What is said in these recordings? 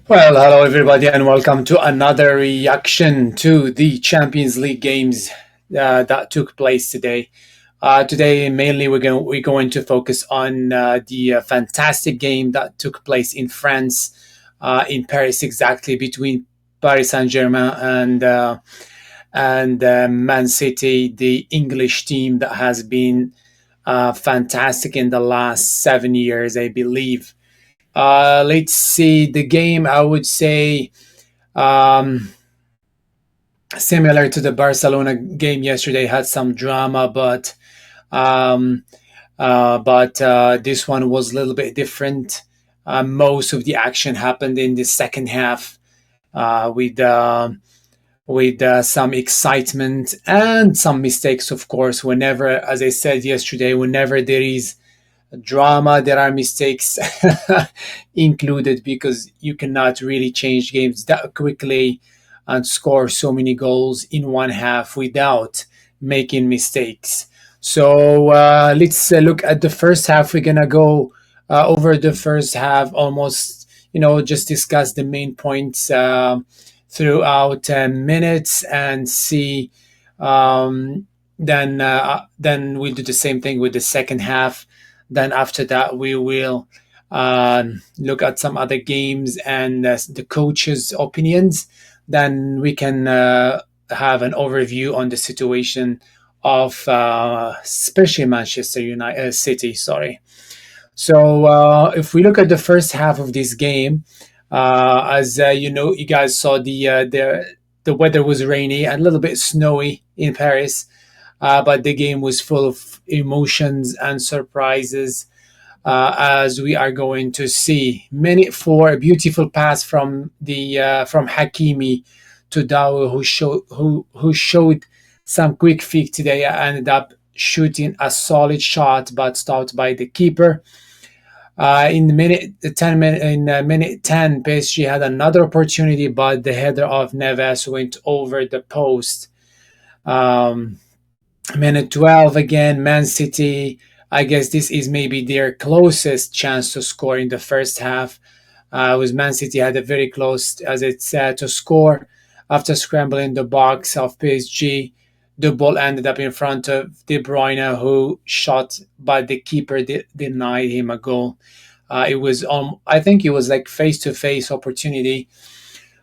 Well, hello everybody, and welcome to another reaction to the Champions League games that took place today. Today, mainly we're going to focus on the fantastic game that took place in France, in Paris, exactly between Paris Saint Germain and Man City, the English team that has been fantastic in the last 7 years, I believe. Let's see the game. I would say um, similar to the Barcelona game yesterday, had some drama, um, but this one was a little bit different. Most of the action happened in the second half, with some excitement and some mistakes, of course. Whenever, as I said yesterday, whenever there is drama, there are mistakes included, because you cannot really change games that quickly and score so many goals in one half without making mistakes. So let's look at the first half. We're gonna go over the first half, almost, just discuss the main points throughout 10 minutes and see. Then we'll do the same thing with the second half. Then after that, we will look at some other games and the coaches' opinions. Then we can have an overview on the situation of especially Manchester United City. Sorry. So if we look at the first half of this game, as you guys saw the weather was rainy and a little bit snowy in Paris, but the game was full of emotions and surprises, as we are going to see. Minute four, a beautiful pass from Hakimi to Dawo, who showed some quick feet today. Ended up shooting a solid shot, but stopped by the keeper. In the minute 10, PSG had another opportunity, but the header of Neves went over the post. Um, Minute 12 again, Man City. I guess this is maybe their closest chance to score in the first half. Was Man City had a very close, as it said, to score after scrambling the box of PSG. The ball ended up in front of De Bruyne, who shot, but the keeper denied him a goal. It was I think it was like face to face opportunity.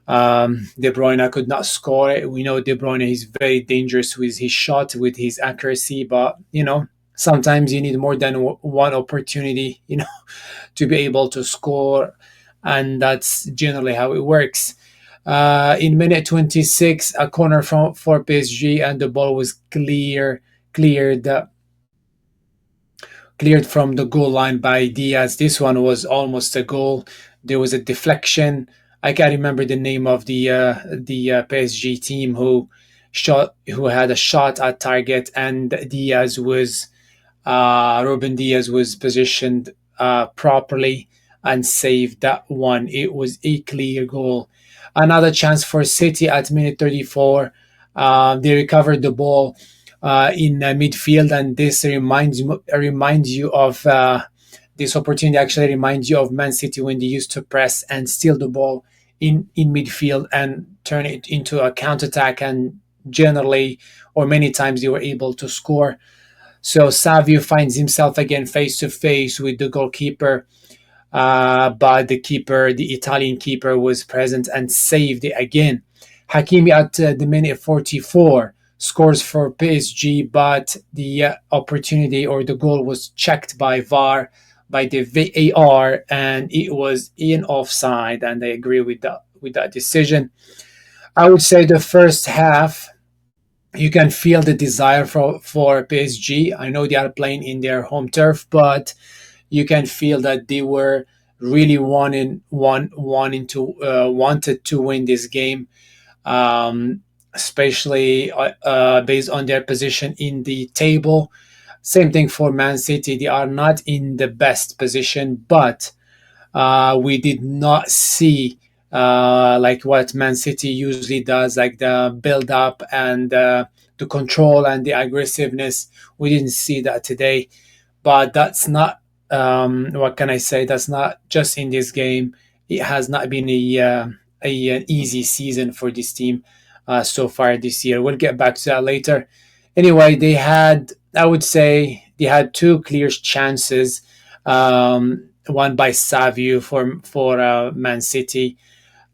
De Bruyne could not score. We know De Bruyne is very dangerous with his shot, with his accuracy, but sometimes you need more than one opportunity, to be able to score, and that's generally how it works. In minute 26, a corner for PSG, and the ball was cleared cleared from the goal line by Diaz. This one was almost a goal. There was a deflection. I can't remember the name of the PSG team who had a shot at target, and Ruben Diaz was positioned properly and saved that one. It was a clear goal. Another chance for City at minute 34. They recovered the ball in midfield, and this reminds you of this opportunity. Actually, reminds you of Man City when they used to press and steal the ball in midfield and turn it into a counterattack, and generally, or many times, they were able to score. So Savio finds himself again face to face with the goalkeeper, but the Italian keeper, was present and saved it again. Hakimi at the minute 44 scores for PSG, but the opportunity or the goal was checked by by the VAR, and it was in offside. And I agree with that decision. I would say the first half, you can feel the desire for PSG. I know they are playing in their home turf, but you can feel that they were really wanted to win this game, um, especially based on their position in the table. Same thing for Man City. They are not in the best position, but we did not see like what Man City usually does, like the build up and the control and the aggressiveness. We didn't see that today, but that's not, what can I say? That's not just in this game. it has not been an easy season for this team so far this year. We'll get back to that later. Anyway, I would say, they had two clear chances. One by Savio for Man City,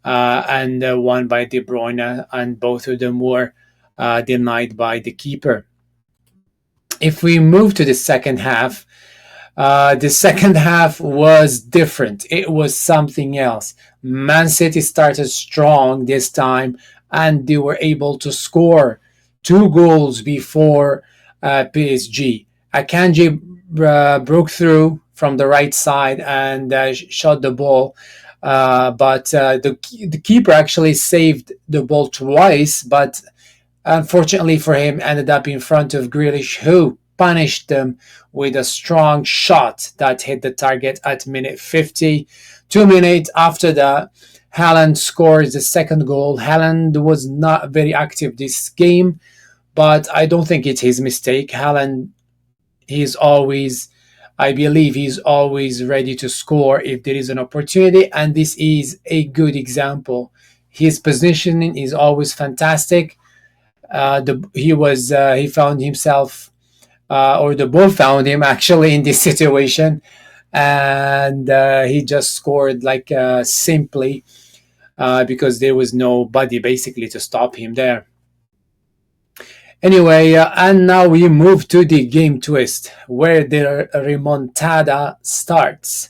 and one by De Bruyne, and both of them were denied by the keeper. If we move to the second half was different. It was something else. Man City started strong this time, and they were able to score two goals before PSG. Akanji broke through from the right side and shot the ball. But the keeper actually saved the ball twice, but unfortunately for him, ended up in front of Grealish, who punished them with a strong shot that hit the target at minute 50. 2 minutes after that, Haaland scores the second goal. Haaland was not very active this game, but I don't think it's his mistake. Haaland, he's always, I believe he's always ready to score if there is an opportunity, and this is a good example. His positioning is always fantastic. He found himself, or the ball found him actually in this situation, and he just scored like simply, because there was nobody basically to stop him there. Anyway, and now we move to the game twist where the remontada starts.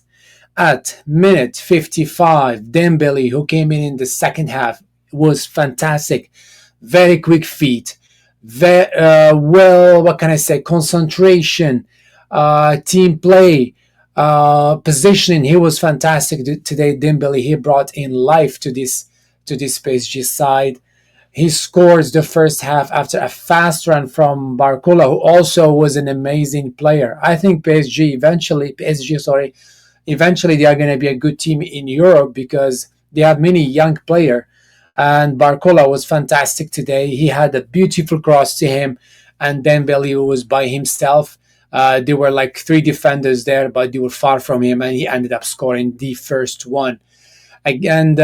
At minute 55, Dembele, who came in the second half, was fantastic. Very quick feet. Well, what can I say? Concentration, team play, positioning. He was fantastic today. Dembele, he brought in life to this PSG side. He scores the first half after a fast run from Barcola, who also was an amazing player. I think PSG, eventually they are going to be a good team in Europe because they have many young players. And Barcola was fantastic today. He had a beautiful cross to him, and Dembele was by himself. There were like three defenders there, but they were far from him, and he ended up scoring the first one. And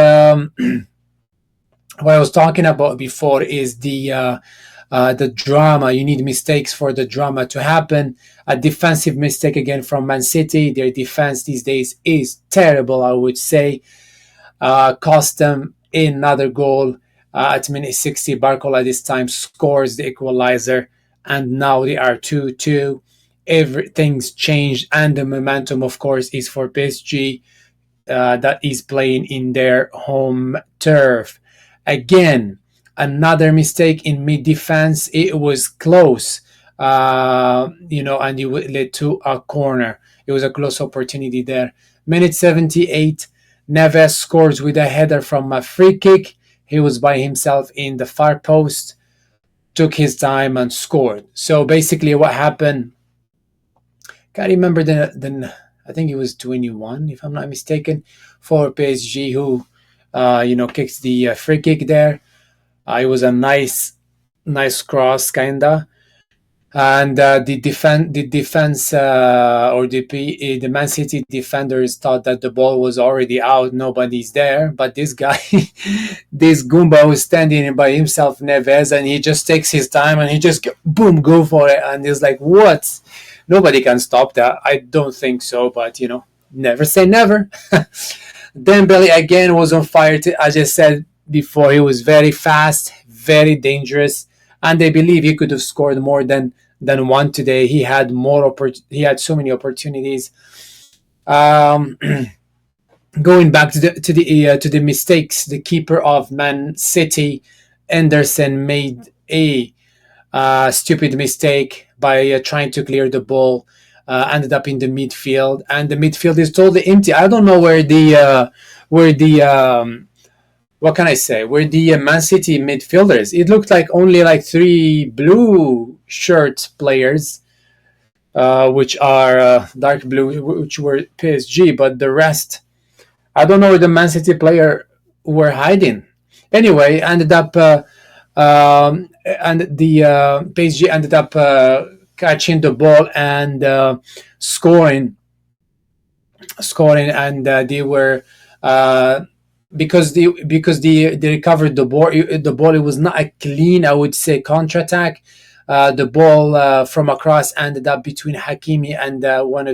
what I was talking about before is the drama. You need mistakes for the drama to happen. A defensive mistake again from Man City. Their defense these days is terrible, I would say. Cost them another goal at minute 60. Barcola this time scores the equalizer, and now they are 2-2. Everything's changed, and the momentum, of course, is for PSG, that is playing in their home turf. Again, another mistake in mid defense. It was close, and it led to a corner. It was a close opportunity there. Minute 78, Neves scores with a header from a free kick. He was by himself in the far post, took his time and scored. So basically, what happened? Can't remember the I think it was 21, if I'm not mistaken, for PSG, who kicks the free kick there. It was a nice cross, kinda. And the defense, or the Man City defenders thought that the ball was already out, nobody's there. But this guy, this Goomba, was standing by himself, Neves, and he just takes his time and he just boom, go for it. And he's like, what? Nobody can stop that. I don't think so, but never say never. Dembele again was on fire. As I said before, he was very fast, very dangerous, and I believe he could have scored more than one today. He had he had so many opportunities. Um, Going back to the mistakes, the keeper of Man City, Anderson, made a stupid mistake by trying to clear the ball. Ended up in the midfield, and the midfield is totally empty. I don't know where the what can I say? Where the Man City midfielders? It looked like only like three blue shirt players, which are dark blue, which were PSG, but the rest, I don't know where the Man City player were hiding. Anyway, ended up and the PSG ended up catching the ball and scoring, and they were uh, because they recovered the ball. The ball, it was not a clean, I would say, counter attack. The ball from across ended up between Hakimi and one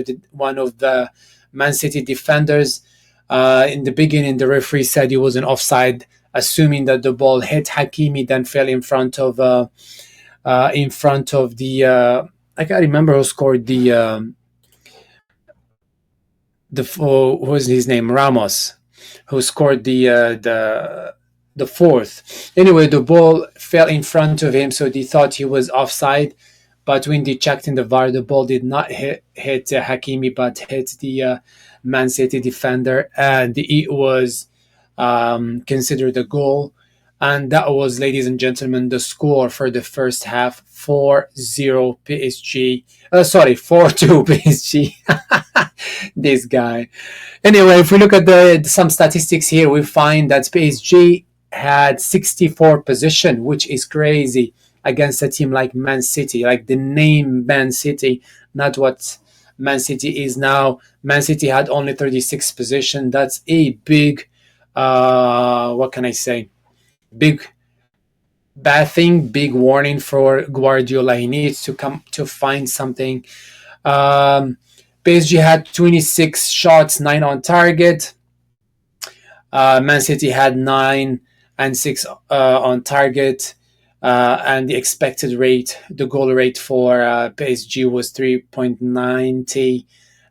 of the Man City defenders. In the beginning, the referee said he was an offside, assuming that the ball hit Hakimi, then fell in front of the. I can't remember who scored what was his name, Ramos, who scored the fourth. Anyway, the ball fell in front of him, so they thought he was offside. But when they checked in the VAR, the ball did not hit Hakimi, but hit the Man City defender, and it was considered a goal. And that was, ladies and gentlemen, the score for the first half: 4-0 PSG. Sorry, 4-2 PSG. This guy. Anyway, if we look at some statistics here, we find that PSG had 64 possession, which is crazy against a team like Man City, like the name Man City, not what Man City is now. Man City had only 36 possession. That's a big, what can I say? Big bad thing, big warning for Guardiola. He needs to come to find something. Um, PSG had 26 shots, 9 on target. Man City had 9 and 6 on target. And the expected rate, the goal rate for PSG was 3.90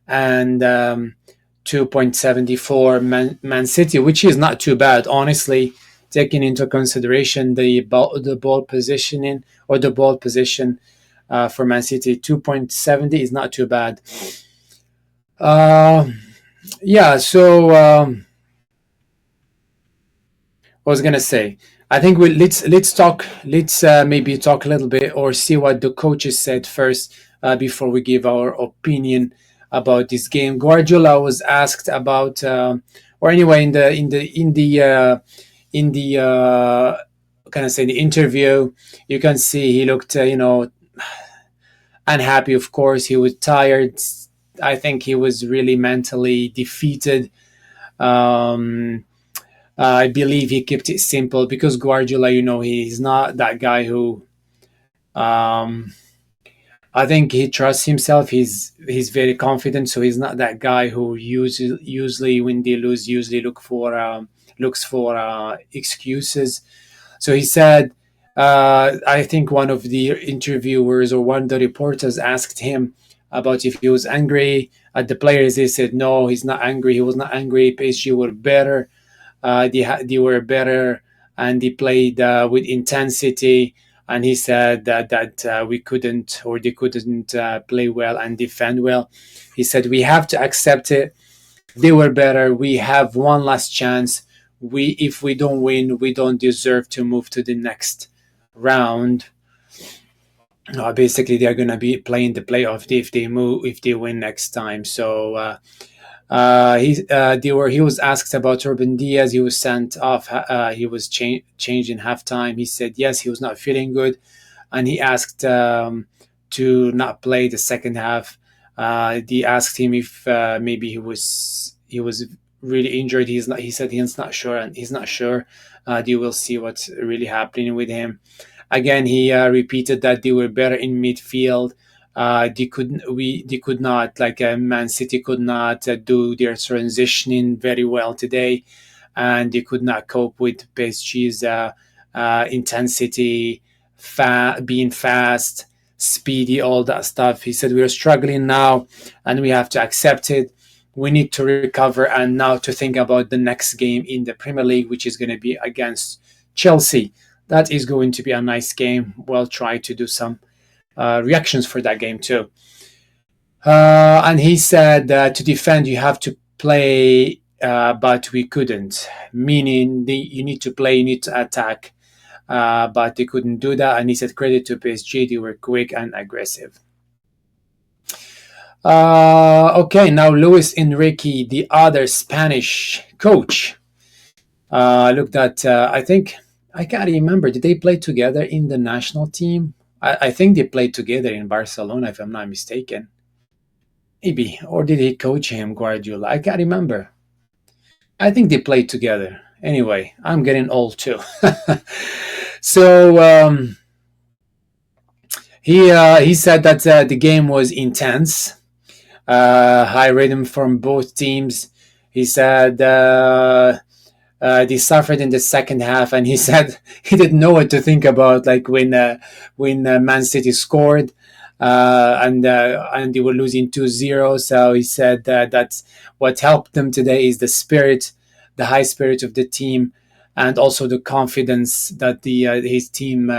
and 2.74 Man City, which is not too bad, honestly, taking into consideration the ball positioning or the ball position for Man City. 2.70 is not too bad. Uh, yeah, so I was gonna say, I think let's maybe talk a little bit or see what the coaches said first before we give our opinion about this game. Guardiola was asked about, or anyway, in the can I say, the interview, you can see he looked unhappy. Of course, he was tired. I think he was really mentally defeated. Um, I believe he kept it simple because Guardiola, he's not that guy who. Um, I think he trusts himself. He's very confident, so he's not that guy who usually when they lose usually looks for excuses. So he said, I think one of the interviewers or one of the reporters asked him about if he was angry at the players. He said no, he's not angry. He was not angry. PSG were better. They were better and they played with intensity. And he said that we couldn't, or they couldn't play well and defend well. He said we have to accept it. They were better. We have one last chance. If we don't win, we don't deserve to move to the next round. Basically, they're gonna be playing the playoff if they win next time. So he was asked about Ruben Diaz. He was sent off. He was changed in halftime. He said yes, he was not feeling good, and he asked to not play the second half. They asked him if maybe he was really injured. He's not. He said he's not sure, and he's not sure. They will see what's really happening with him. Again, he repeated that they were better in midfield. They could not, like Man City could not do their transitioning very well today, and they could not cope with PSG's intensity, being fast, speedy, all that stuff. He said we are struggling now, and we have to accept it. We need to recover and now to think about the next game in the Premier League, which is going to be against Chelsea. That is going to be a nice game. We'll try to do some reactions for that game too. And he said to defend, you have to play, but we couldn't. Meaning, you need to play, you need to attack, but they couldn't do that. And he said, credit to PSG, they were quick and aggressive. Okay, now Luis Enrique, the other Spanish coach, looked at. I think I can't remember. Did they play together in the national team? I think they played together in Barcelona, if I'm not mistaken. Maybe, or did he coach him, Guardiola? I can't remember. I think they played together. Anyway, I'm getting old too. So he said that the game was intense, high rhythm from both teams. He said they suffered in the second half, and he said he didn't know what to think about, like when Man City scored. And they were losing 2-0. So he said that's what helped them today is the spirit, the high spirit of the team, and also the confidence that the his team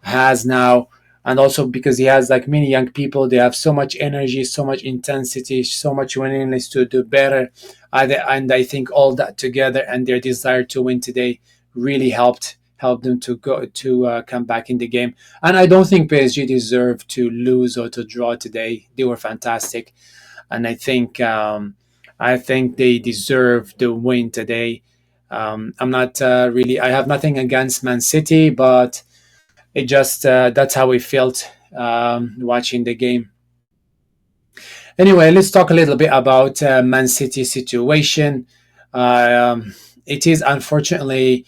has now. And also because he has like many young people, they have so much energy, so much intensity, so much willingness to do better. And I think all that together and their desire to win today really helped them to go to come back in the game. And I don't think PSG deserved to lose or to draw today. They were fantastic, and I think they deserve the win today. I'm not really. I have nothing against Man City, but it just that's how we felt watching the game. Anyway, let's talk a little bit about Man City situation. It is unfortunately,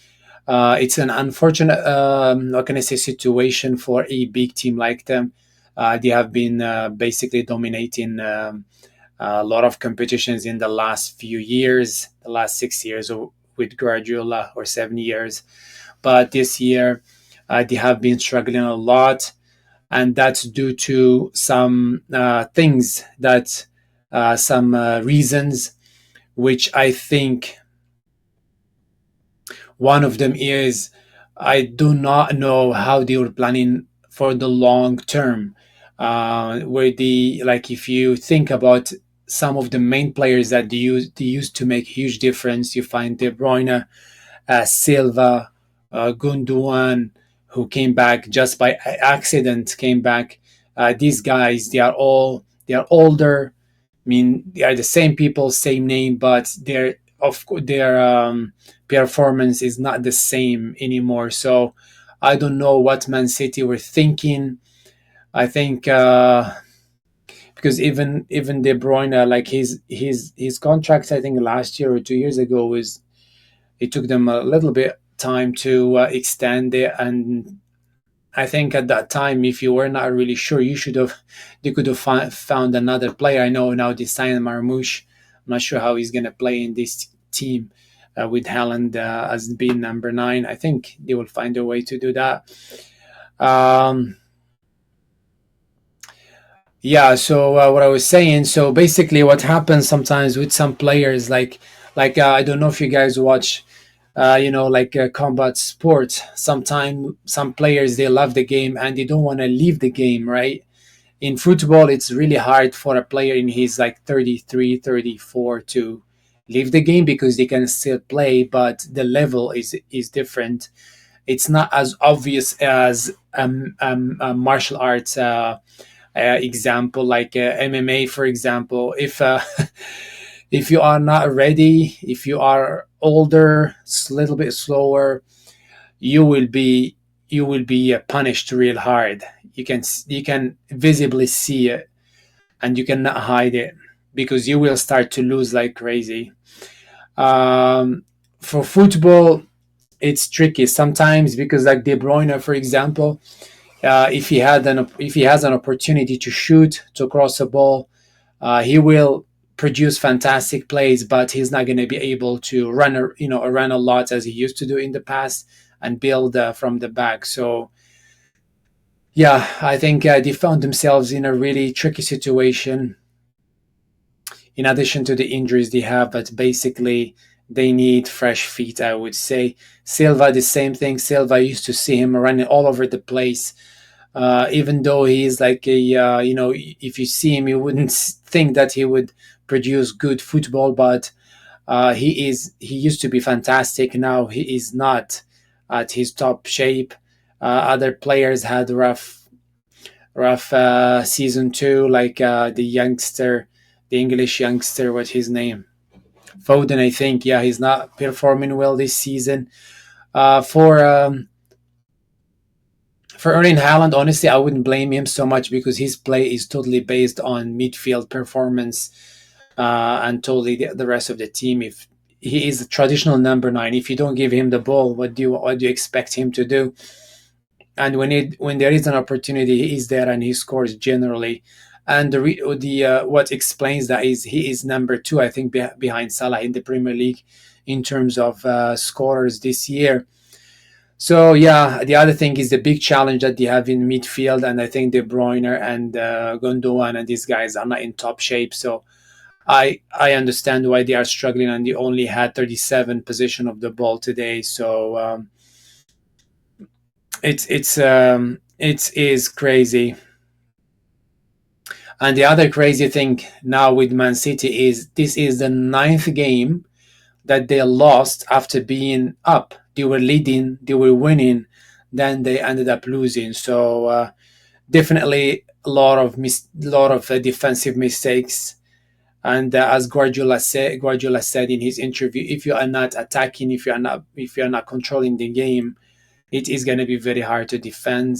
it's an unfortunate, how can I say, situation for a big team like them. They have been basically dominating a lot of competitions in the last few years, the last 6 years with Guardiola, or 7 years. But this year, they have been struggling a lot, and that's due to some things that some reasons, which I think one of them is I do not know how they were planning for the long term. Where the like if you think about some of the main players that they used to make huge difference, you find De Bruyne, Silva, Gundogan, who came back just by accident, came back. These guys, they are older. I mean, they are the same people, same name, but their performance is not the same anymore. So I don't know what Man City were thinking. I think because even De Bruyne, like his contract, I think last year or 2 years ago was it took them a little bit time to extend it, and I think at that time, if you were not really sure, they could have found another player. I know now they signed Marmoush. I'm not sure how he's going to play in this team with Haaland as being number 9. I think they will find a way to do that. Um, yeah. So what I was saying. So basically, what happens sometimes with some players, I don't know if you guys watch combat sports. Sometimes some players they love the game and they don't want to leave the game, right? In football, it's really hard for a player in his like 33, 34 to leave the game because they can still play, but the level is different. It's not as obvious as a martial arts example, like MMA, for example. If if you are not ready, if you are older, a little bit slower, you will be punished real hard. You can visibly see it, and you cannot hide it because you will start to lose like crazy. For football, it's tricky sometimes because, like De Bruyne, for example, if he has an opportunity to shoot to cross a ball, he will produce fantastic plays, but he's not going to be able to run a lot as he used to do in the past and build from the back. So yeah, I think they found themselves in a really tricky situation. In addition to the injuries they have, but basically they need fresh feet. I would say Silva, the same thing. Silva, I used to see him running all over the place. Even though he's like if you see him, you wouldn't think that he would produce good football, but he used to be fantastic. Now he is not at his top shape. Other players had rough season too, like the English youngster. What's his name? Foden, I think. Yeah, he's not performing well this season. Uh, for um, for Erling Haaland, honestly, I wouldn't blame him so much because his play is totally based on midfield performance and totally the rest of the team. he is a traditional number nine. If you don't give him the ball, what do you expect him to do? And when there is an opportunity, he is there and he scores generally. And the what explains that is he is number two, I think, behind Salah in the Premier League in terms of scorers this year. So yeah, the other thing is the big challenge that they have in midfield, and I think De Bruyne and Gundogan and these guys are not in top shape. So I understand why they are struggling, and they only had 37 possession of the ball today. So it is crazy. And the other crazy thing now with Man City is this is the ninth game that they lost after being up. They were leading, they were winning, then they ended up losing. So definitely a lot of defensive mistakes. And as Guardiola said in his interview, if you are not attacking, if you are not controlling the game, it is going to be very hard to defend.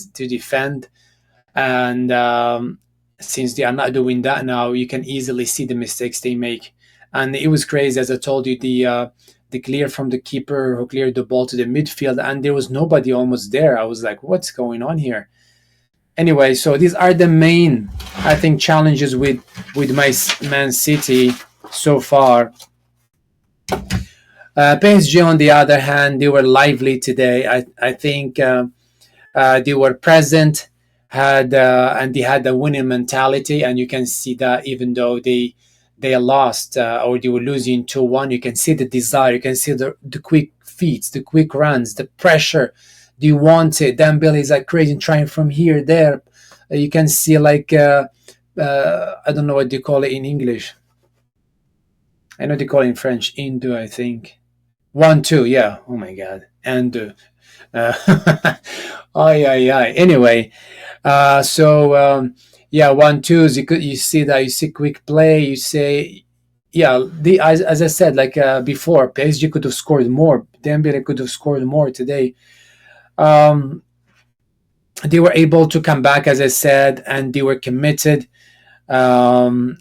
And since they are not doing that now, you can easily see the mistakes they make. And it was crazy, as I told you, the clear from the keeper who cleared the ball to the midfield, and there was nobody almost there. I was like, what's going on here? Anyway, so these are the main, I think, challenges with my Man City so far. PSG, on the other hand, they were lively today. I think they were present, had and they had a winning mentality, and you can see that even though they lost or they were losing 2-1, you can see the desire, you can see the quick feet, the quick runs, the pressure. They want it. Dembele is like crazy, trying from here there. You can see like I don't know what they call it in English. I know they call it in French Indo, I think. 1-2, yeah. Oh my god. And oh yeah, yeah. Anyway, so yeah, 1-2. You see that, you see quick play. You say, yeah. As I said, like before, PSG could have scored more. Dembele could have scored more today. Um, they were able to come back, as I said, and they were committed. And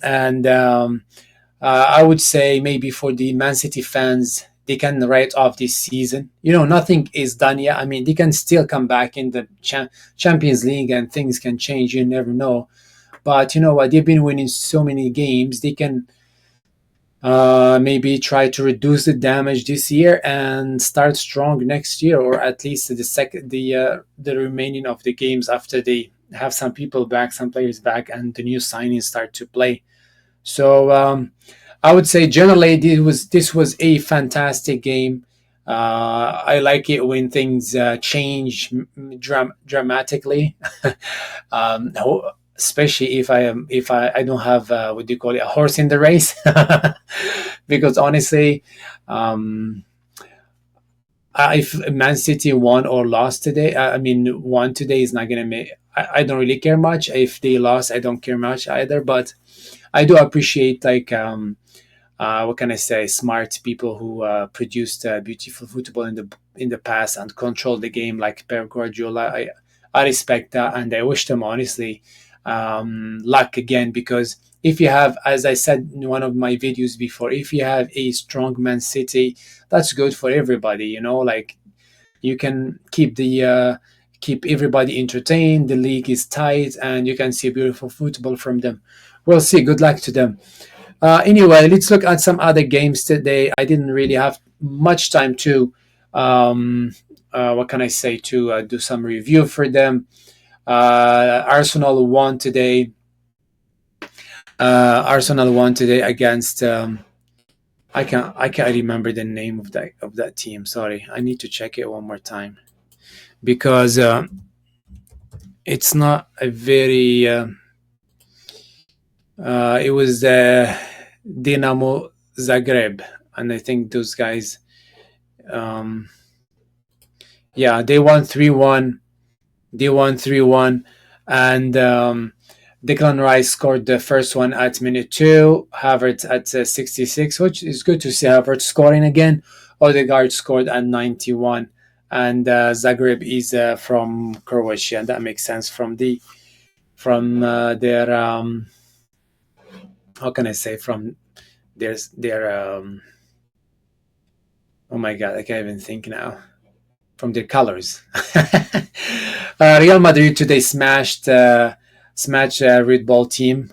I would say maybe for the Man City fans, they can write off this season. Nothing is done yet. I mean, they can still come back in the Champions League and things can change. You never know. But you know what? They've been winning so many games. They can maybe try to reduce the damage this year and start strong next year, or at least the remaining of the games after they have some people back, some players back, and the new signings start to play. So I would say generally this was a fantastic game. I like it when things change dramatically, especially if I don't have what do you call it, a horse in the race, because honestly, um, if Man City won or lost today, I mean won today is not gonna make. I don't really care much. If they lost, I don't care much either. But I do appreciate like what can I say, smart people who produced beautiful football in the past and controlled the game like Pep Guardiola. I respect that, and I wish them honestly luck again, because if you have, as I said in one of my videos before, if you have a strong Man City, that's good for everybody. Like you can keep everybody entertained. The league is tight, and you can see beautiful football from them. We'll see. Good luck to them. Anyway, let's look at some other games today. I didn't really have much time to, what can I say, to do some review for them. Arsenal won today. Arsenal won today against. I can't remember the name of that team. Sorry, I need to check it one more time because it's not a very. It was Dinamo Zagreb, and I think those guys. Um, yeah, they won 3-1. They won 3-1, and Declan Rice scored the first one at minute 2. Havertz at 66, which is good to see Havertz scoring again. Odegaard scored at 91, and Zagreb is from Croatia, and that makes sense from their how can I say, from their Oh my god, I can't even think now. From their colors. Real Madrid today smashed Red Bull team.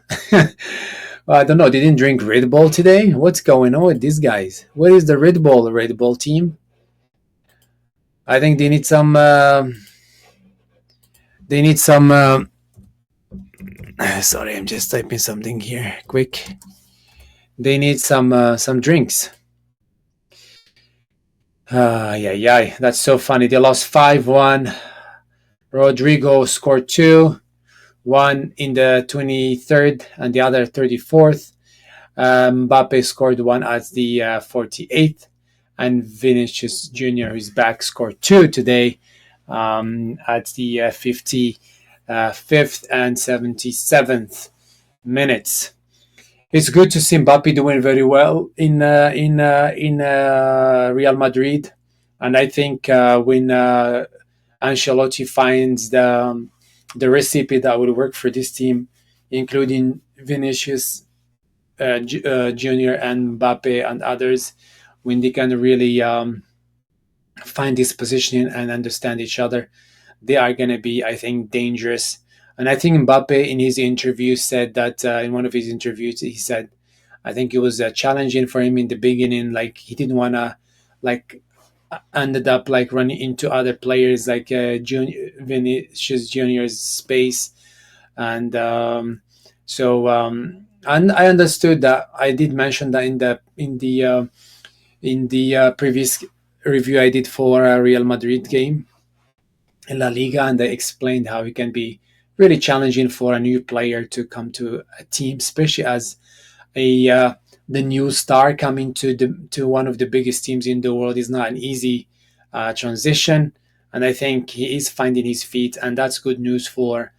I don't know. They didn't drink Red Bull today. What's going on with these guys? Where is the Red Bull team? I think they need some. They need some. Sorry, I'm just typing something here. Quick. They need some drinks. Yeah, yeah. That's so funny. They lost 5-1. Rodrigo scored two. One in the 23rd and the other 34th. Mbappe scored one at the 48th, and Vinicius Jr., who's back, scored two today at the 55th and 77th minutes. It's good to see Mbappe doing very well in Real Madrid, and I think when Ancelotti finds the recipe that would work for this team, including Vinicius Junior and Mbappe and others, when they can really find this positioning and understand each other, they are going to be, I think, dangerous. And I think Mbappe in his interview said that in one of his interviews, he said, I think it was challenging for him in the beginning. Like he didn't want to, like, ended up like running into other players like Vinicius Junior's space, and and I understood that. I did mention that in the previous review I did for a Real Madrid game in La Liga, and I explained how it can be really challenging for a new player to come to a team, especially as a the new star coming to one of the biggest teams in the world is not an easy transition, and I think he is finding his feet, and that's good news for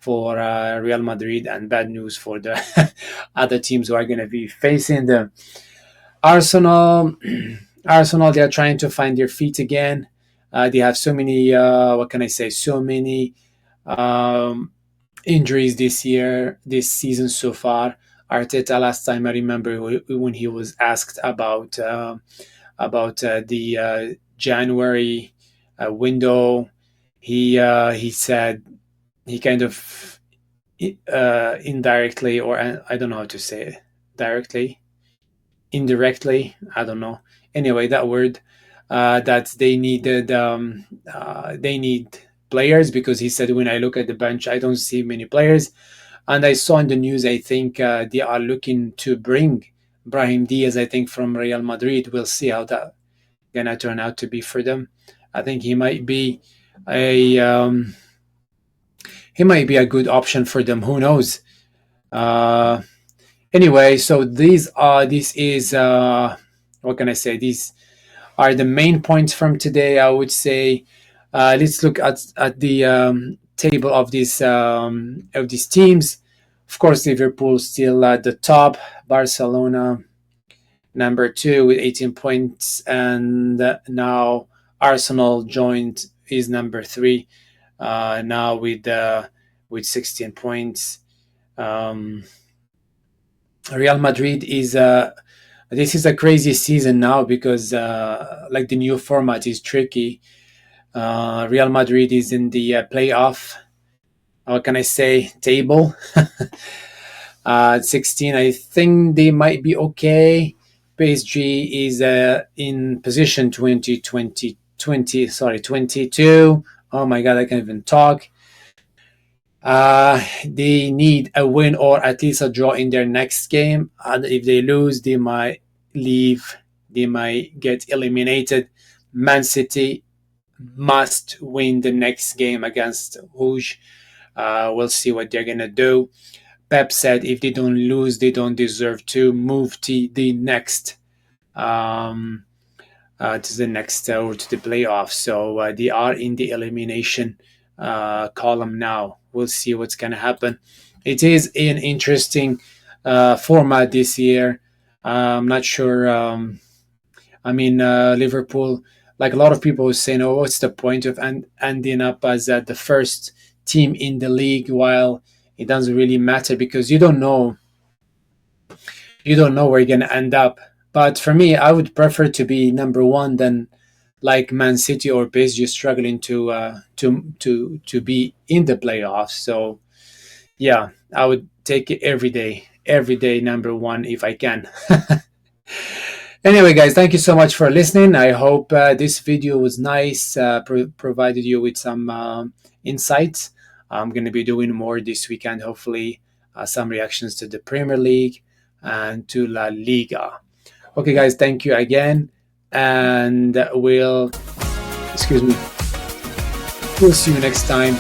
Real Madrid and bad news for the other teams who are going to be facing them. Arsenal, Arsenal, they are trying to find their feet again. They have so many, what can I say, so many um, injuries this season so far. Arteta, last time I remember when he was asked about the January window, he said he kind of indirectly, or I don't know how to say it, directly, indirectly, I don't know. Anyway, that word that they need players, because he said when I look at the bench, I don't see many players. And I saw in the news, I think they are looking to bring Brahim Diaz, I think, from Real Madrid. We'll see how that gonna turn out to be for them. I think a he might be a good option for them. Who knows? Uh, Anyway, so this is what can I say? These are the main points from today. I would say let's look at the table of these teams. Of course, Liverpool still at the top. Barcelona number two with 18 points, and now Arsenal joined is number three now with 16 points. Um, Real Madrid is this is a crazy season now because like the new format is tricky. Real Madrid is in the playoff. How can I say table? 16. I think they might be okay. PSG is in position 22. Oh my god, I can't even talk. They need a win or at least a draw in their next game. And if they lose, they might leave. They might get eliminated. Man City must win the next game against Rouge. We'll see what they're going to do. Pep said if they don't lose, they don't deserve to move to the next um, or to the playoffs. So they are in the elimination column now. We'll see what's going to happen. It is an interesting format this year. I'm not sure. Liverpool, like a lot of people were saying, oh, what's the point of ending up as the first team in the league? While it doesn't really matter because you don't know where you're going to end up. But for me, I would prefer to be number one than like Man City or PSG struggling to be in the playoffs. So yeah, I would take it every day number one if I can. Anyway, guys, thank you so much for listening. I hope this video was nice, provided you with some insights. I'm going to be doing more this weekend, hopefully, some reactions to the Premier League and to La Liga. Okay, guys, thank you again. And excuse me, we'll see you next time.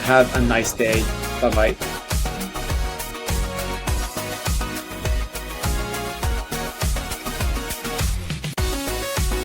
Have a nice day. Bye bye.